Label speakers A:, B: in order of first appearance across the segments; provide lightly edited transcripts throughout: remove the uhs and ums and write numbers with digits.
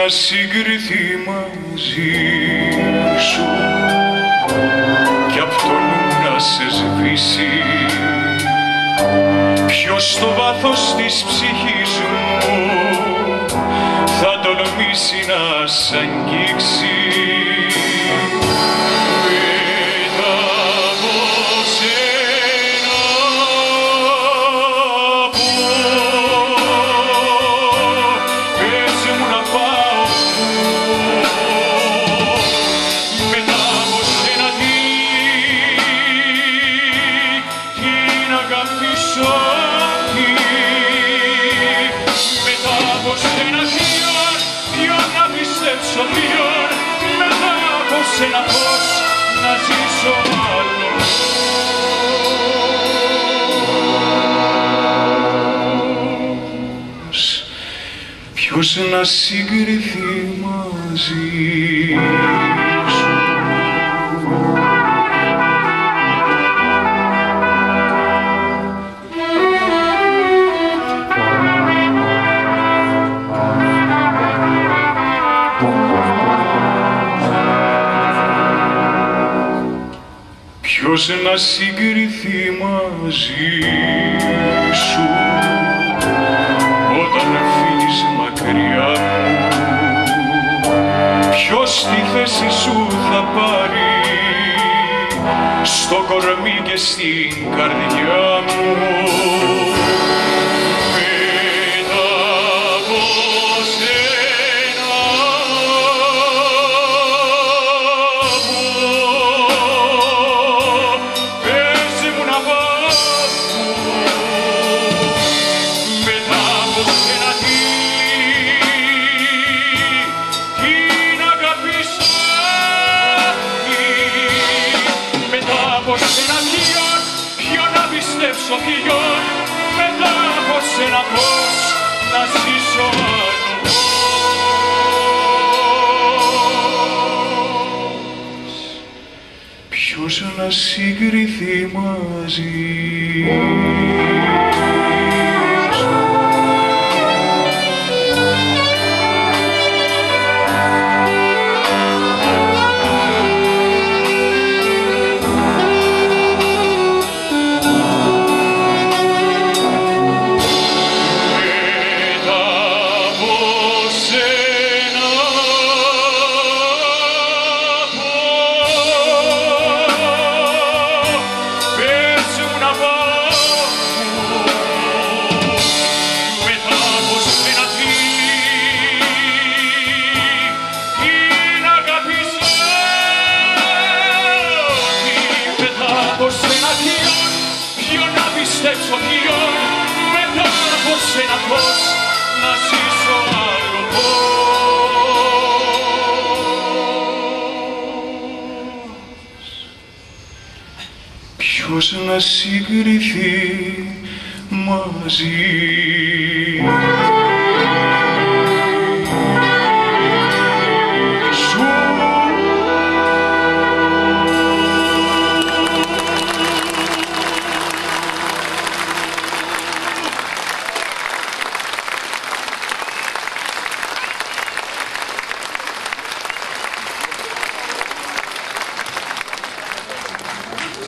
A: να συγκριθεί μαζί σου κι απ' το νου να σε σβήσει? Ποιος στο βάθος της ψυχής μου θα τολμήσει να σ' αγγίξει? Ένα πώς να ζήσω άλλος, ποιος να συγκριθεί μαζί σου? Ποιος να συγκριθεί μαζί σου όταν φύγεις μακριά μου? Ποιος τη θέση σου θα πάρει στο κορμί και στην καρδιά μου? Μετά από σένα πώς να ζήσω άλλος, ποιος να συγκριθεί μαζί σου? Ποιος να συγκριθεί μαζί σου?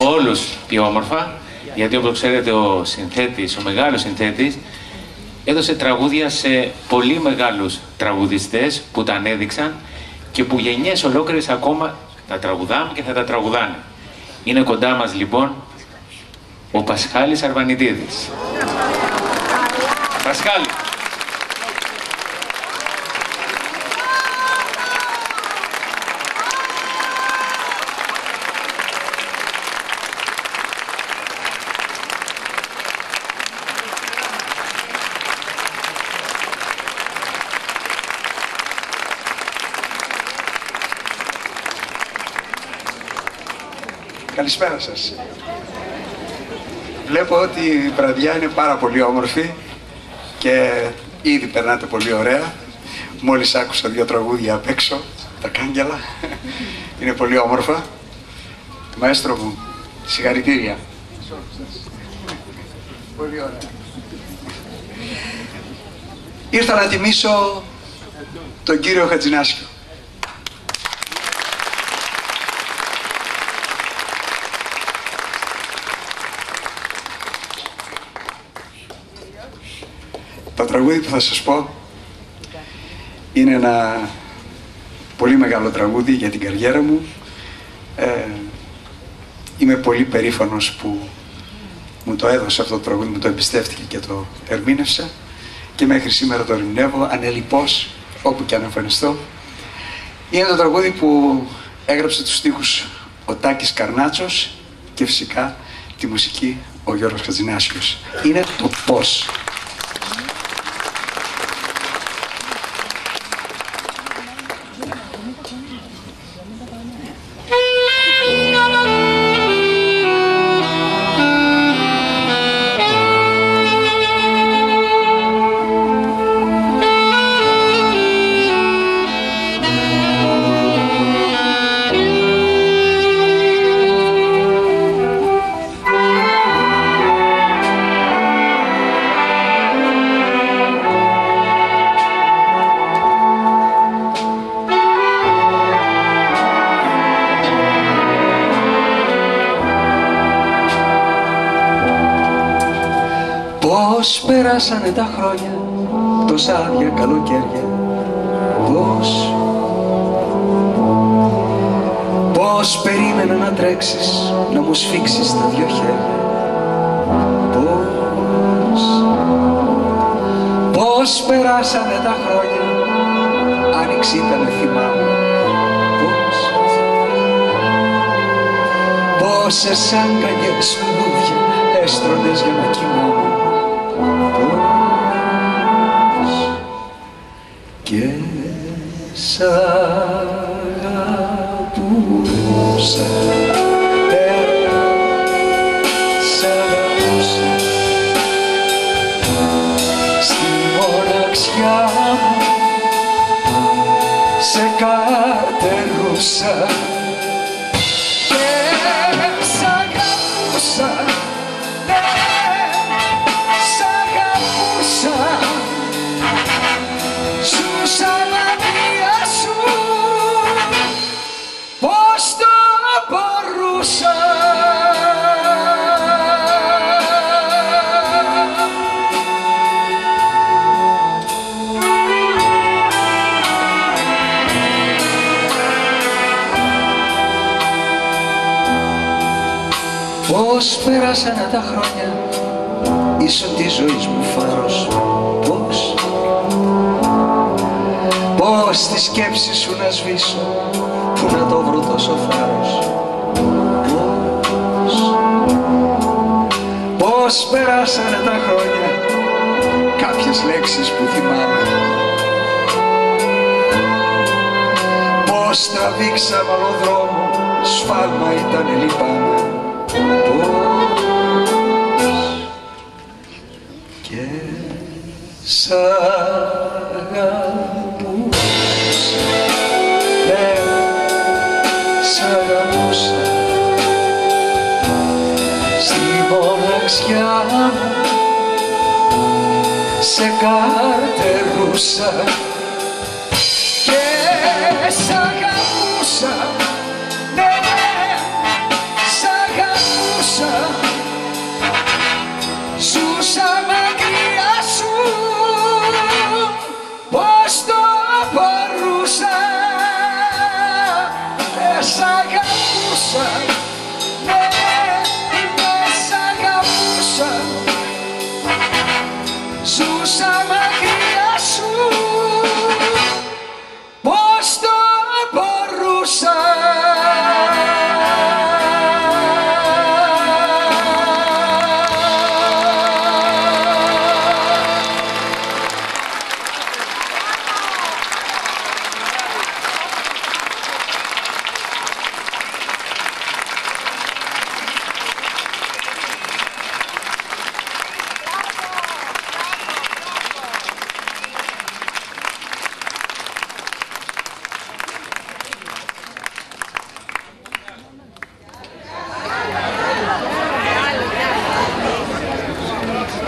B: Όλους πιο όμορφα, γιατί όπως ξέρετε ο συνθέτης, ο μεγάλος συνθέτης, έδωσε τραγούδια σε πολύ μεγάλους τραγουδιστές που τα ανέδειξαν και που γενιές ολόκληρες ακόμα τα τραγουδάμε και θα τα τραγουδάνε. Είναι κοντά μας λοιπόν ο Πασχάλης Αρβανιτίδης. Πασχάλη.
C: Καλησπέρα σας. Βλέπω ότι η βραδιά είναι πάρα πολύ όμορφη και ήδη περνάτε πολύ ωραία. Μόλις άκουσα 2 τραγούδια απ' έξω, τα κάγκελα. Είναι πολύ όμορφα. Μαέστρο μου, συγχαρητήρια. Πολύ ωραία. Ήρθα να τιμήσω τον κύριο Χατζηνάσιο. Το τραγούδι που θα σας πω είναι ένα πολύ μεγάλο τραγούδι για την καριέρα μου. Είμαι πολύ περήφανος που μου το έδωσε αυτό το τραγούδι, μου το εμπιστεύτηκε και το ερμήνευσα και μέχρι σήμερα το ερμηνεύω ανελιπώς όπου και αν εμφανιστώ. Είναι το τραγούδι που έγραψε τους στίχους ο Τάκης Καρνάτσος και φυσικά τη μουσική ο Γιώργος Χατζηνάσιος. Είναι το «Πώς».
D: Πώς περάσανε τα χρόνια, τόσα άδεια καλοκαίρια. Πώς περίμενα να τρέξεις, να μου σφίξεις τα δυο χέρια. Πώς περάσανε τα χρόνια, άνοιξη ήτανε θυμάμαι. Πόσες αγκαλιές λουλούδια έστρωνες για να κοιμάμαι. Και σ' αγαπούσα, σ' αγαπούσα, στη μοναξιά μου σε καρτερούσα. Και σ' αγαπούσα, σ' αγαπούσα, ζούσα μανία σου, πώς το μπορούσα. Πώς πέρασανε τα χρόνια, ίσον της ζωής μου φάρος. Πώς τη σκέψη σου να σβήσω, που να το βρω τόσο θάρρος. Πώς περάσανε τα χρόνια, κάποιες λέξεις που θυμάμαι. Πώς τραβήξαμε άλλο δρόμο, σφάλμα ήτανε λυπάμαι. Και σ' αγαπούσα, ναι, σ' αγαπούσα, στη μοναξιά μου σε καρτερούσα. Και σ' αγαπούσα, ναι, σ' αγαπούσα, ζούσα μακριά σου, πώς το μπορούσα. Σ' αγαπούσα, ναι, σ' αγαπούσα, ζούσα μακριά σου, πώς το μπορούσα.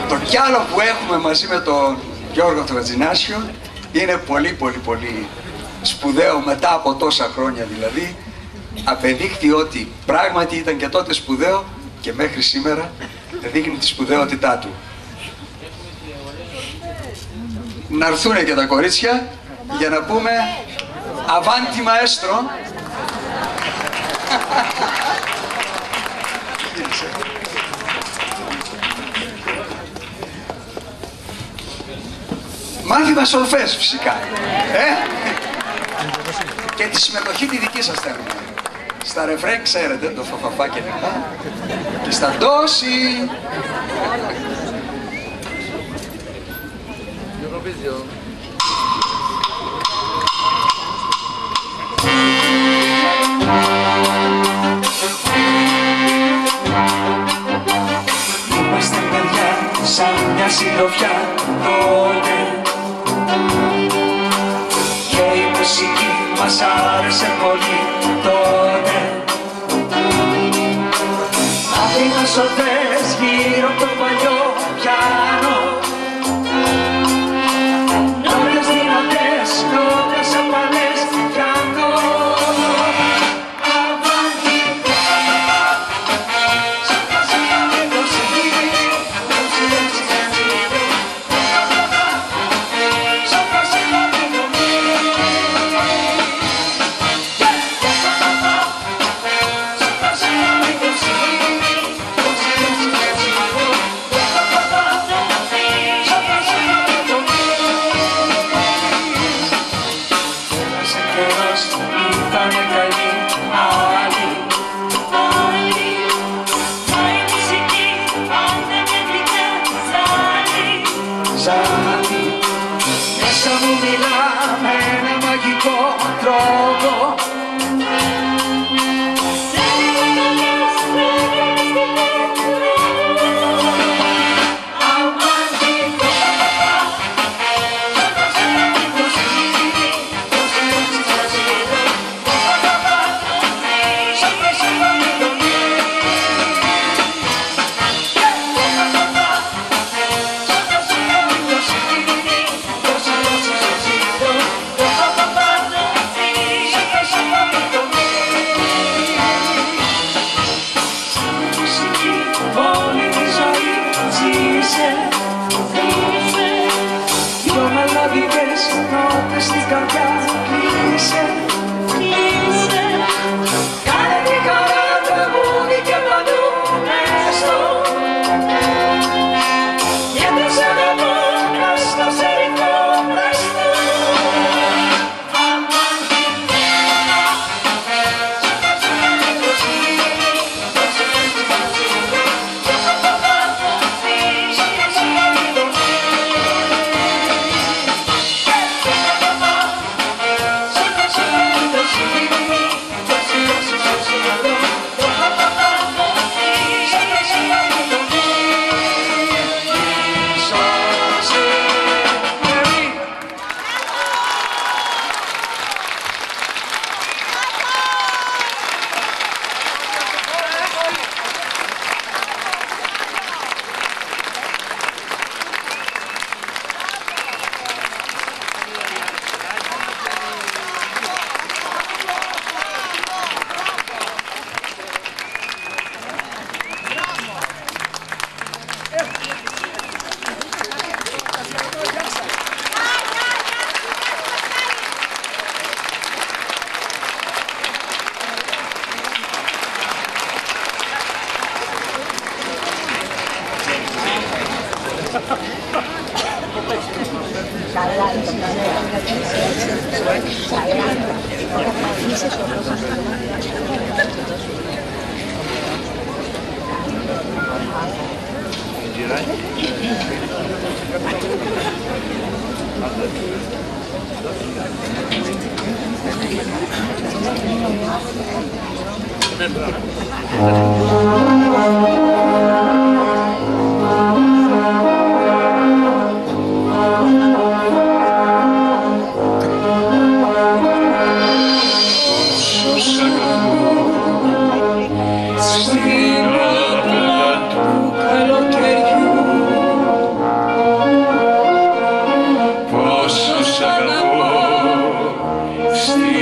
D: Το κι άλλο που έχουμε μαζί με τον Γιώργο τον Χατζηνάσιο
C: Είναι πολύ σπουδαίο μετά από τόσα χρόνια δηλαδή. Απεδείχθη ότι πράγματι ήταν και τότε σπουδαίο και μέχρι σήμερα δείχνει τη σπουδαιότητά του. Να έρθουν και τα κορίτσια για να πούμε Avanti maestro. Μάθημα σολφές φυσικά. Και τη συμμετοχή τη δική σας θέλουμε. Στα ρεφρέν ξέρετε, το φαφαφά και λοιπά. Και στα ντόση.
D: Είμαστε παιδιά σαν μια συντροφιά τότε και η μουσική μας άρεσε πολύ τότε. Αφήνα σοφές γύρω από το παλιό πιάνο, νότες δυνατές, νότες απαλές πιάνο. Μέσα μου μιλά με ένα μαγικό τρόπο.
A: Πόσο σ' αγαπώ.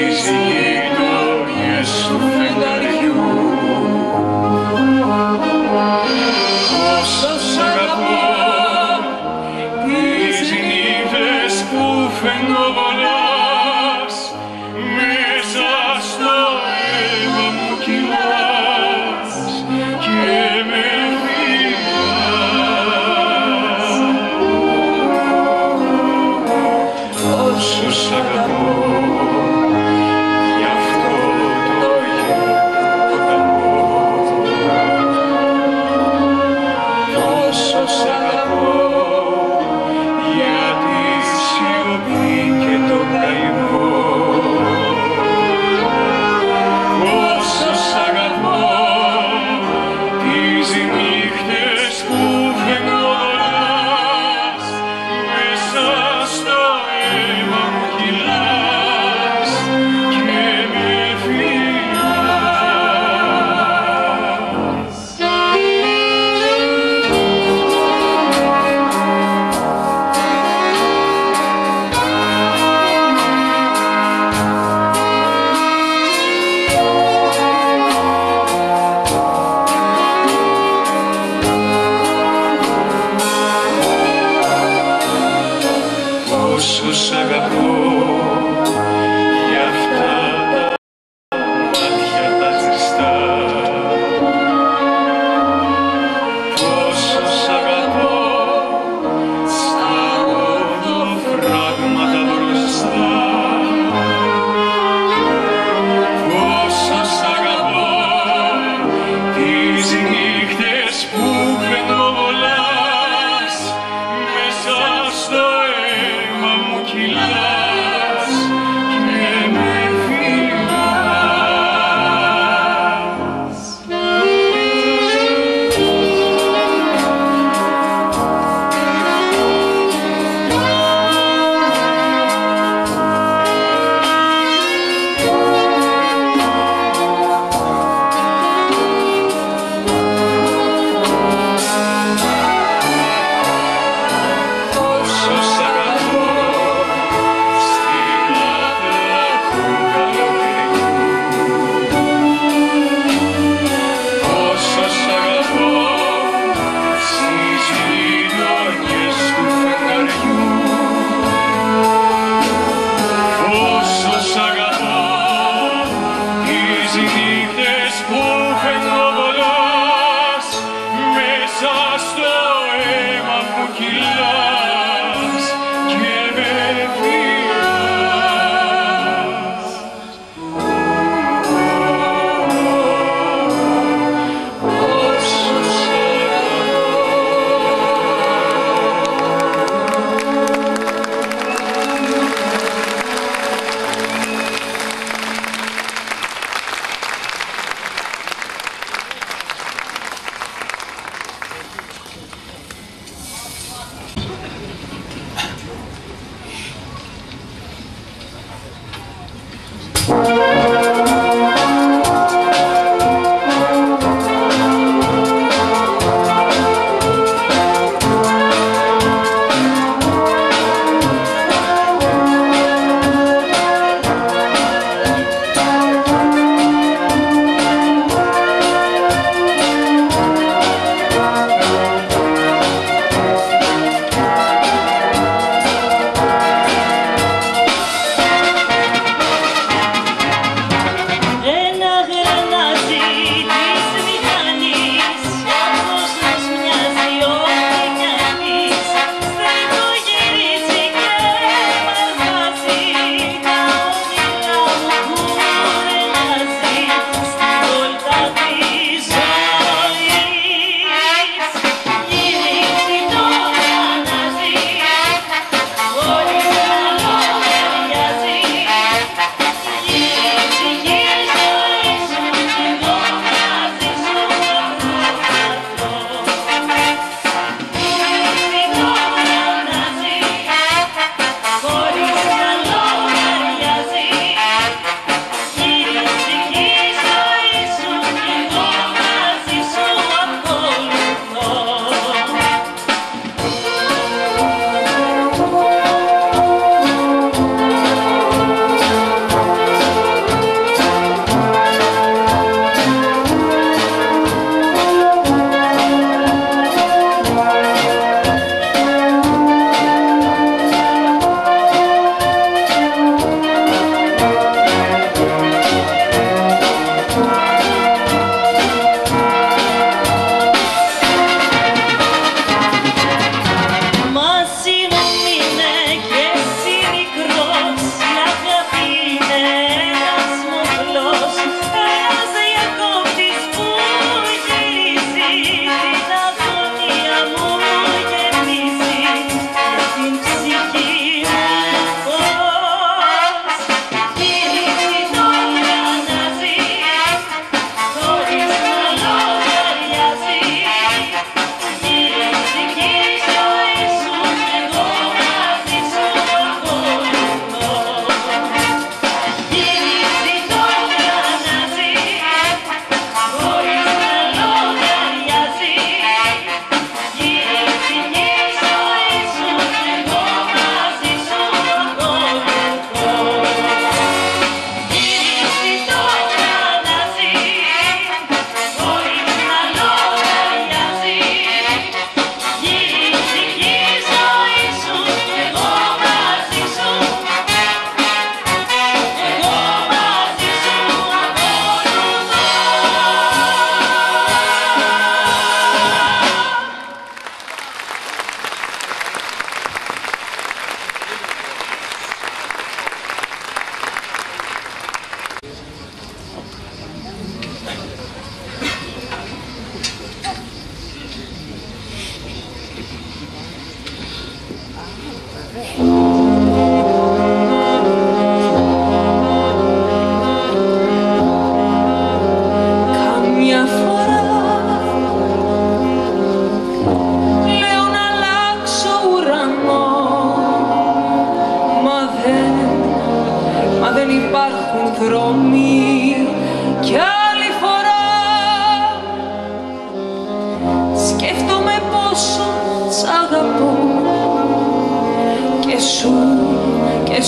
A: τις γειτονιές του φεγγαριού. Πόσο σ' αγαπώ, τις νύχτες που φαινοβολάς, μέσα στο αίμα μου κυλάς και με φυλάς. Όσο σ' αγαπώ, για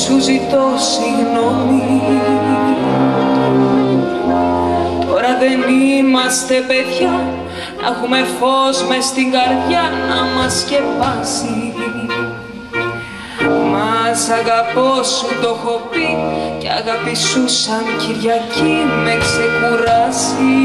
E: Σου ζητώ συγγνώμη. Τώρα δεν είμαστε παιδιά, να έχουμε φως μες στην καρδιά να μας σκεπάσει. Μας αγαπώ σου το έχω πει και αγάπη σου σαν Κυριακή με ξεκουράσει.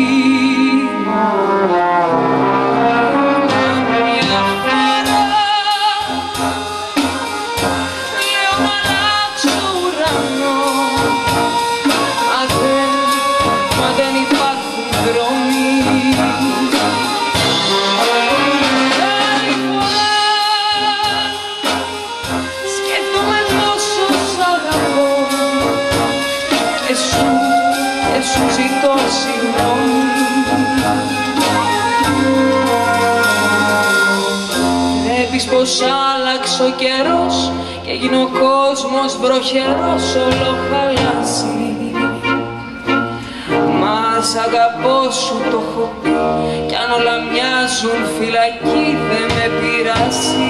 E: Βλέπεις πως άλλαξε ο καιρός και γίνει ο κόσμος βροχερός, όλο χαλάσει. Μας αγαπώ σου το έχω πει κι αν όλα μοιάζουν φυλακή δεν με πειράσει.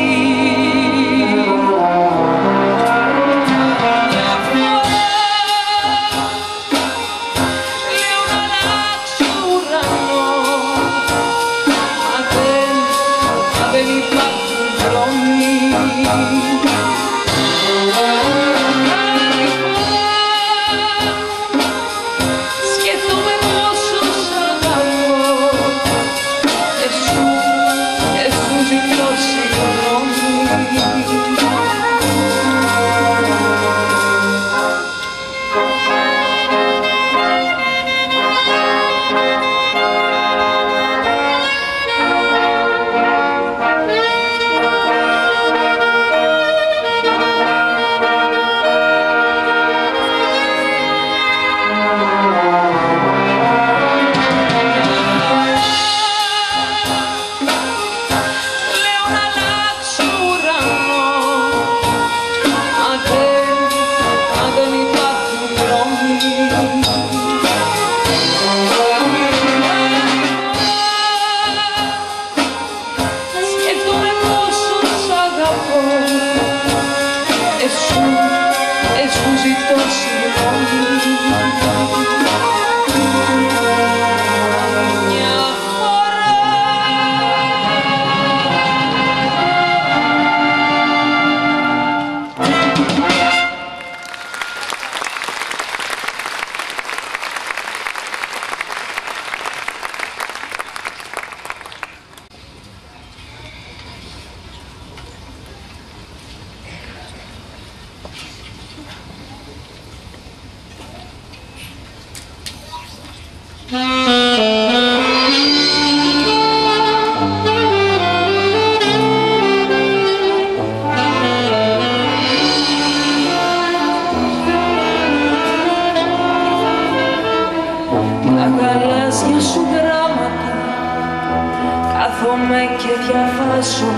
F: Κάθομαι και διαβάζω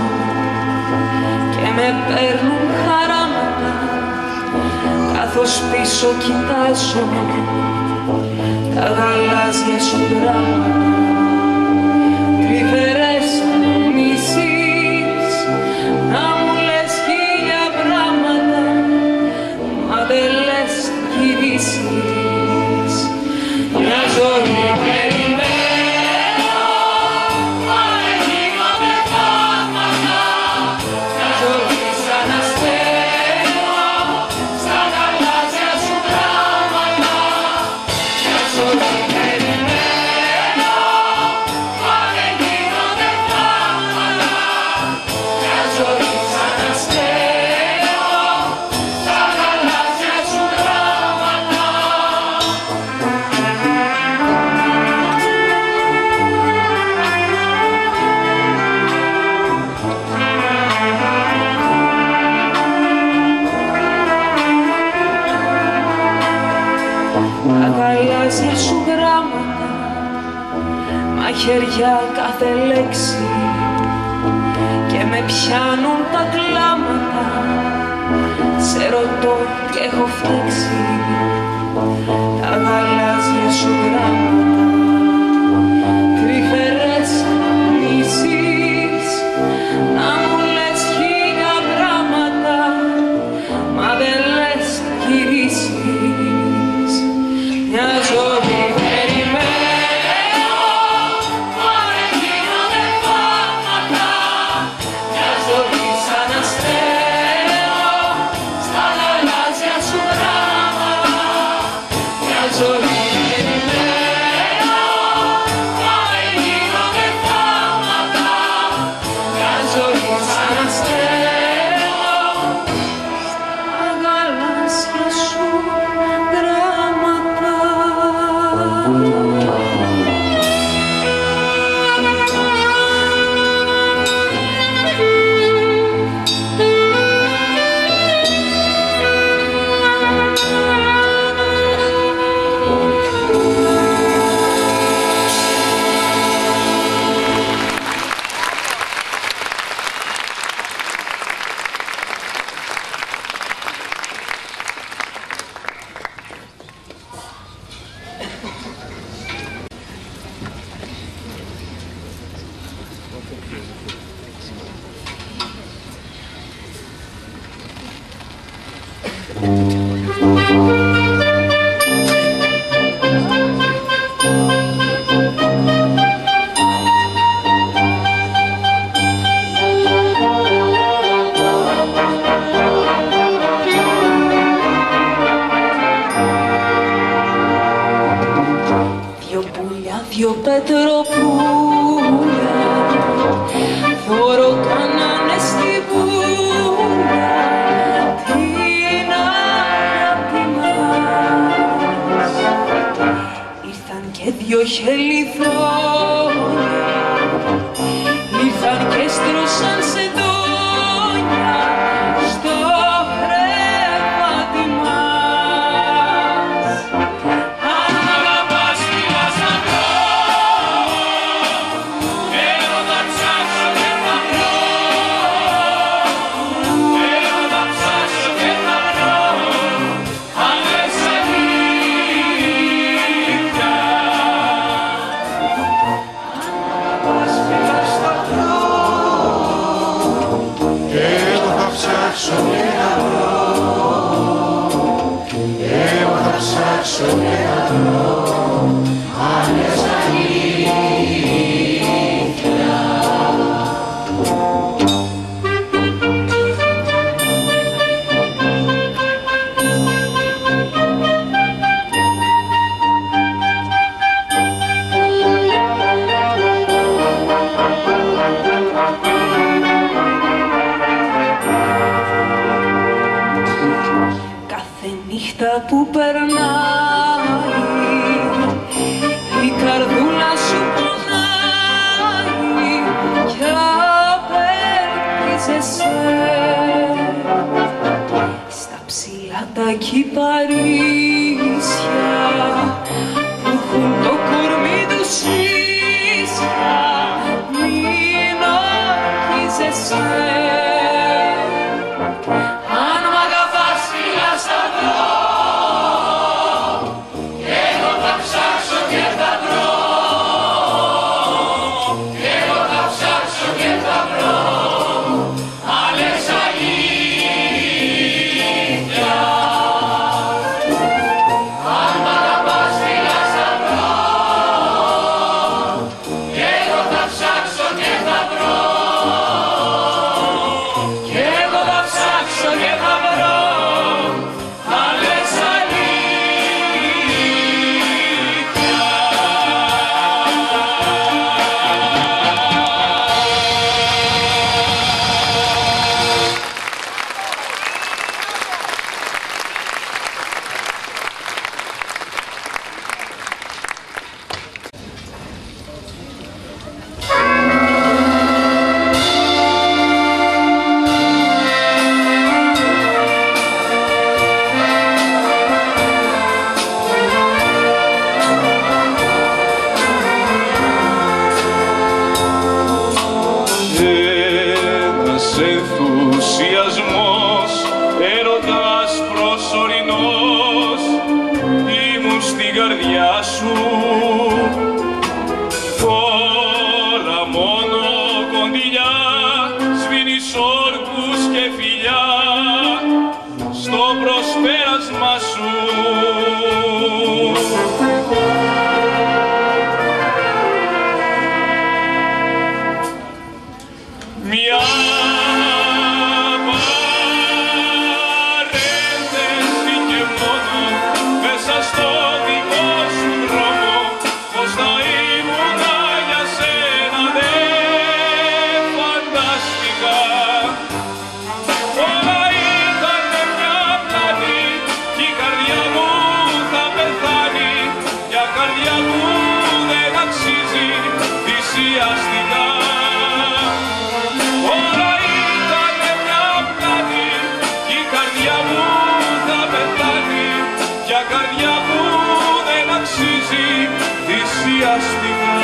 F: και με παίρνουν χαράματα, καθώς πίσω κοιτάζω τα γαλάζια σου γράμματα. Τρυφερές μισείς να μου λες χίλια πράγματα, μα δεν λες γυρίσεις μια ζωή.
E: τα γαλάζια σου γράμματα, μαχαιριά κάθε λέξη και με πιάνουν τα κλάματα. Σε ρωτώ τι έχω φταίξει, τα γαλάζια σου γράμματα, τρυφερές αναμνήσεις, να μου λες χίλια πράγματα, μα δεν λες γυρίσεις. Μια ζωή περιμένω, μα γίνονται πράγματα, μια ζωή σαν αστέρω στα γαλάζια σου γράμματα. Μια ζωή περιμένω, μα γίνονται πράγματα, μια ζωή σαν αστέρω στα γαλάζια σου γράμματα. Δυο πετροπούλια δώρο κάνανε στη βούλια την αγάπη μας. Ήρθαν και δυο χελιδόνια, ήρθαν και στρώσαν σε δόνια στο κρεβάτι μας.
A: χέρια σου. Τώρα μόνο κοντιλιά σβήνεις όρκους και φιλιά στο προσπέρασμα σου. Μια παρένθεση και μόνο μέσα στο δικό σου δρόμο, πως θα ήμουνα για σένα δεν φανταστικά. Όλα ήταν μια πλάτη κι η καρδιά μου θα πεθάνει, μια καρδιά που δεν αξίζει θυσιαστικά. Όλα ήταν μια πλάτη κι η καρδιά μου θα πεθάνει, μια καρδιά που δεν αξίζει θυσιαστικά.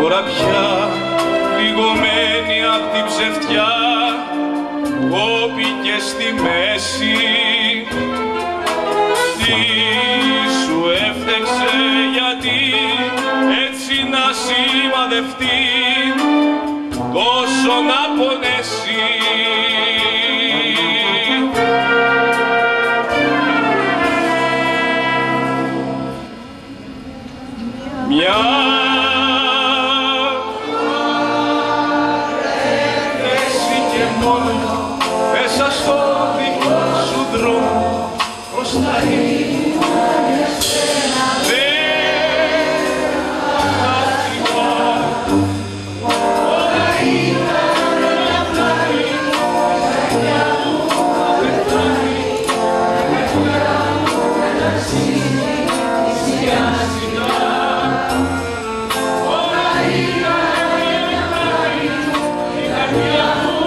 A: Τώρα πια λιγωμένη απ' την ψευτιά κόπηκε στη μέση. Τι σου έφτεξε γιατί έτσι να σημαδευτεί, τόσο να πονέσει. Μια μέσα στο δικό σου δρόμο, πως θα ήμουνα για σένα δεν φανταστικά. Όλα ήταν μια πλάτη, η καρδιά μου θα πεθάνει, η καρδιά μου δεν αξίζει θυσιαστικά. Όλα ήταν μια πλάτη, η καρδιά μου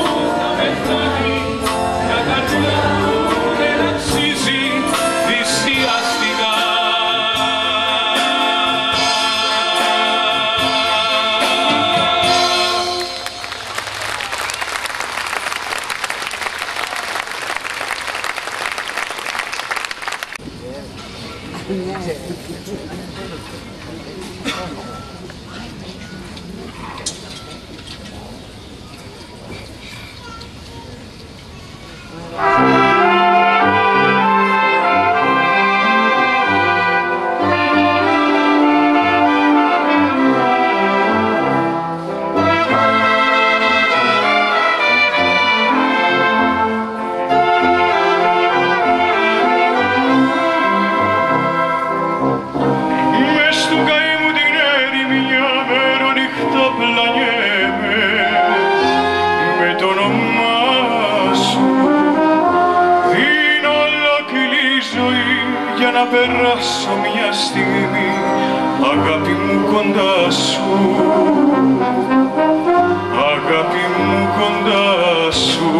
A: να περάσω μια στιγμή, αγάπη μου κοντά σου, αγάπη μου κοντά σου.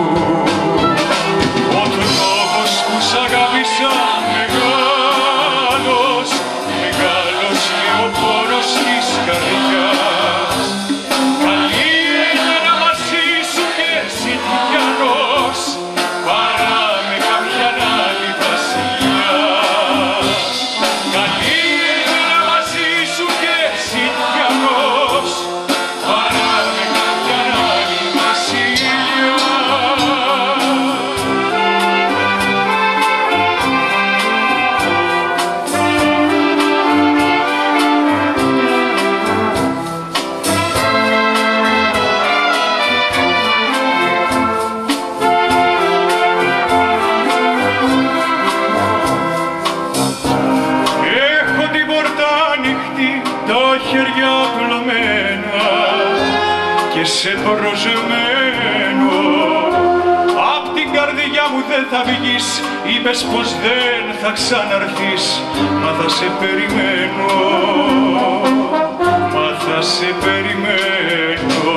A: Ο τρόπος που σ' αγάπησα μεγάλος, μεγάλος και ο πόνος της καρδιάς. Καλύτερα μαζί σου και εσύ τυχιανός, παρά με κάποιαν άλλη βασιλιά. Καλύτερα μαζί σου και εσύ τυχιανός, παρά με κάποιαν άλλη βασιλιά. Χέρια πλωμένα και σε προσμένο, απ' την καρδιά μου δεν θα βγεις, είπες πως δεν θα ξαναρθείς, μα θα σε περιμένω, μα θα σε περιμένω.